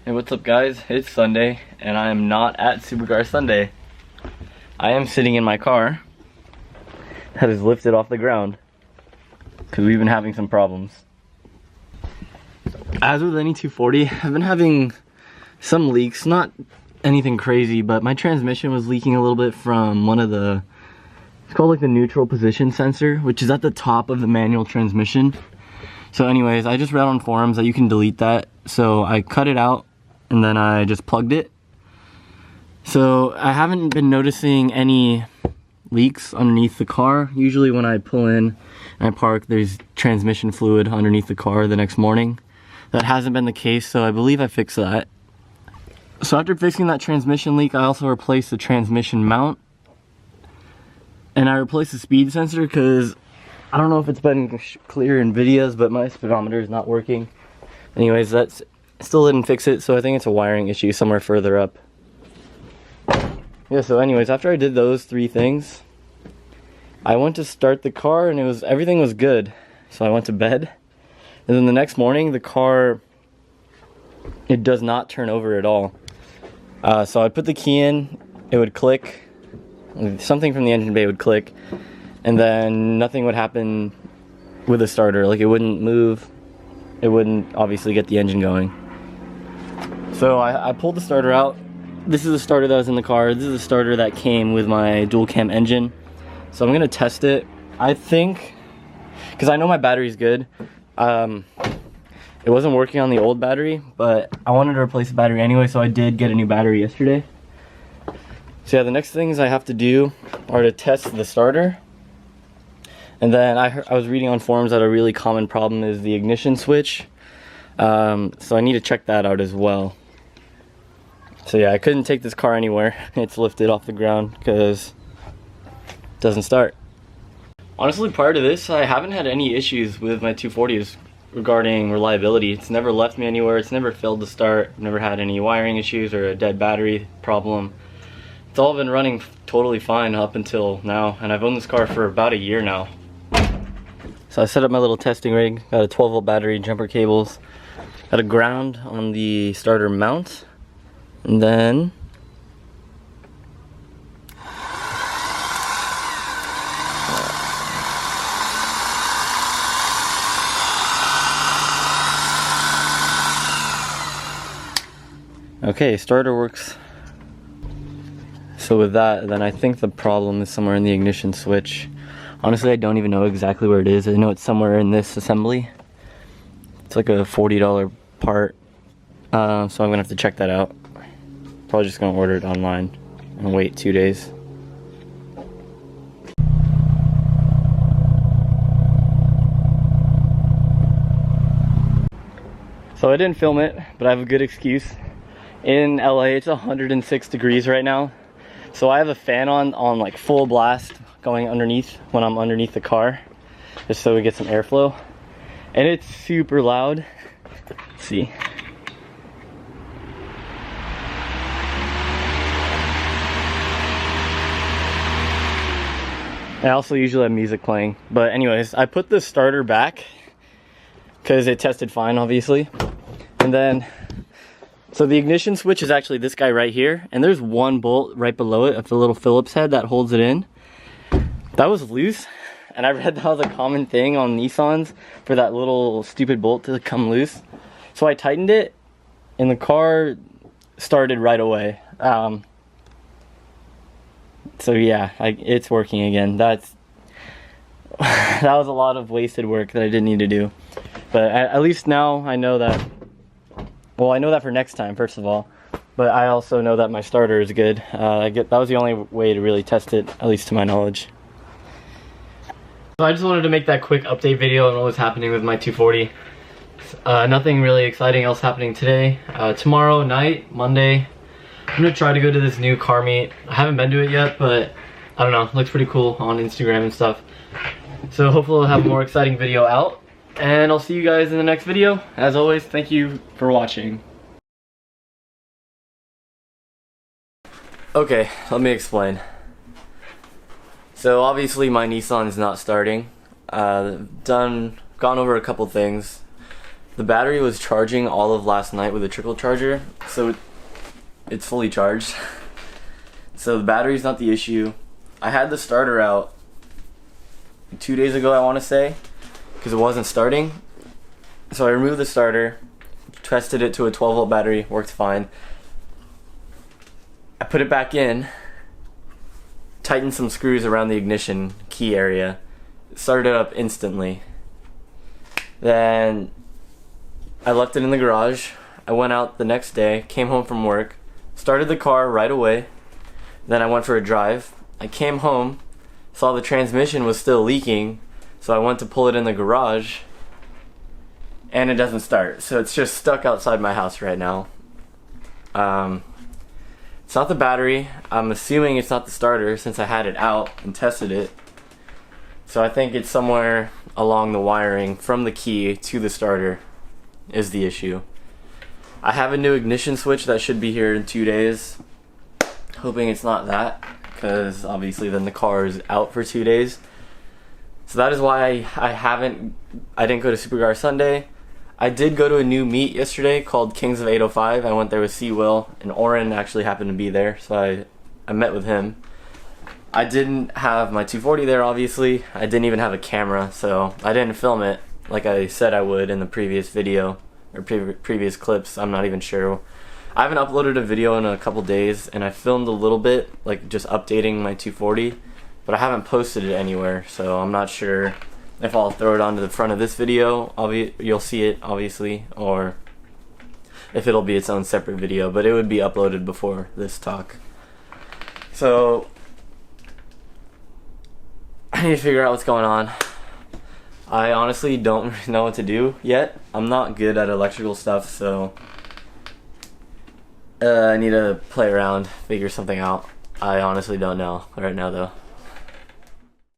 Hey, what's up guys? It's Sunday and I am not at Supercar Sunday. I am sitting in my car that is lifted off the ground because we've been having some problems. As with any 240, I've been having some leaks, not anything crazy, but my transmission was leaking a little bit from one of the, it's called like the neutral position sensor, which is at the top of the manual transmission. So anyways, I just read on forums that you can delete that. So I cut it out and then I just plugged it. So I haven't been noticing any leaks underneath the car. Usually when I pull in and I park, there's transmission fluid underneath the car the next morning. That hasn't been the case, so I believe I fixed that. So after fixing that transmission leak, I also replaced the transmission mount. And I replaced the speed sensor because I don't know if it's been clear in videos, but my speedometer is not working. Anyways, that's still didn't fix it, so I think it's a wiring issue somewhere further up. Yeah, so anyways, after I did those three things, I went to start the car and everything was good. So I went to bed. And then the next morning, the car, it does not turn over at all. So I put the key in, it would click, something from the engine bay would click, and then nothing would happen with the starter. Like it wouldn't move, it wouldn't obviously get the engine going. So I pulled the starter out. This is the starter that was in the car. This is the starter that came with my dual cam engine. So I'm gonna test it. I think, because I know my battery's good. It wasn't working on the old battery, but I wanted to replace the battery anyway, so I did get a new battery yesterday. So yeah, the next things I have to do are to test the starter. And then I was reading on forums that a really common problem is the ignition switch. So I need to check that out as well. So yeah, I couldn't take this car anywhere. It's lifted off the ground because it doesn't start. Honestly, prior to this, I haven't had any issues with my 240s regarding reliability. It's never left me anywhere. It's never failed to start. I've never had any wiring issues or a dead battery problem. It's all been running totally fine up until now, and I've owned this car for about a year now. So I set up my little testing rig, got a 12 volt battery, jumper cables, got a ground on the starter mount, and then okay, starter works. So with that, then I think the problem is somewhere in the ignition switch. Honestly, I don't even know exactly where it is. I know it's somewhere in this assembly. It's like a $40 part. So I'm gonna have to check that out. Probably just gonna order it online and wait 2 days. So I didn't film it, but I have a good excuse. In LA, it's 106 degrees right now. So I have a fan on like full blast going underneath when I'm underneath the car, just so we get some airflow. And it's super loud. Let's see. I also usually have music playing. But anyways, I put the starter back because it tested fine, obviously. And then, so the ignition switch is actually this guy right here, and there's one bolt right below it, a little Phillips head that holds it in. That was loose, and I read that was a common thing on Nissans for that little stupid bolt to come loose. So I tightened it, and the car started right away. So yeah, it's working again. That was a lot of wasted work that I didn't need to do. But at least now I know that. Well, I know that for next time, first of all, but I also know that my starter is good. That was the only way to really test it, at least to my knowledge. So I just wanted to make that quick update video on what was happening with my 240. Nothing really exciting else happening today. Tomorrow night, Monday, I'm gonna try to go to this new car meet. I haven't been to it yet, but I don't know, it looks pretty cool on Instagram and stuff. So hopefully I'll have a more exciting video out. And I'll see you guys in the next video. As always, thank you for watching. Okay, let me explain. So obviously my Nissan is not starting. Gone over a couple things. The battery was charging all of last night with a trickle charger, so it's fully charged. So the battery's not the issue. I had the starter out 2 days ago, I want to say, because it wasn't starting. So I removed the starter, tested it to a 12 volt battery, worked fine. I put it back in, tightened some screws around the ignition key area, started it up instantly. Then I left it in the garage. I went out the next day, came home from work, started the car right away. Then I went for a drive. I came home, saw the transmission was still leaking, so I went to pull it in the garage, and it doesn't start. So it's just stuck outside my house right now. It's not the battery. I'm assuming it's not the starter since I had it out and tested it. So I think it's somewhere along the wiring from the key to the starter is the issue. I have a new ignition switch that should be here in 2 days. Hoping it's not that, because obviously then the car is out for 2 days. So that is why I didn't go to Supercar Sunday. I did go to a new meet yesterday called Kings of 805. I went there with C. Will, and Oren actually happened to be there, so I met with him. I didn't have my 240 there, obviously. I didn't even have a camera, so I didn't film it like I said I would in the previous video, or previous clips. I'm not even sure. I haven't uploaded a video in a couple days, and I filmed a little bit, like just updating my 240, but I haven't posted it anywhere, so I'm not sure if I'll throw it onto the front of this video. You'll see it, obviously, or if it'll be its own separate video, but it would be uploaded before this talk. So I need to figure out what's going on. I honestly don't know what to do yet. I'm not good at electrical stuff, so I need to play around, figure something out. I honestly don't know right now, though.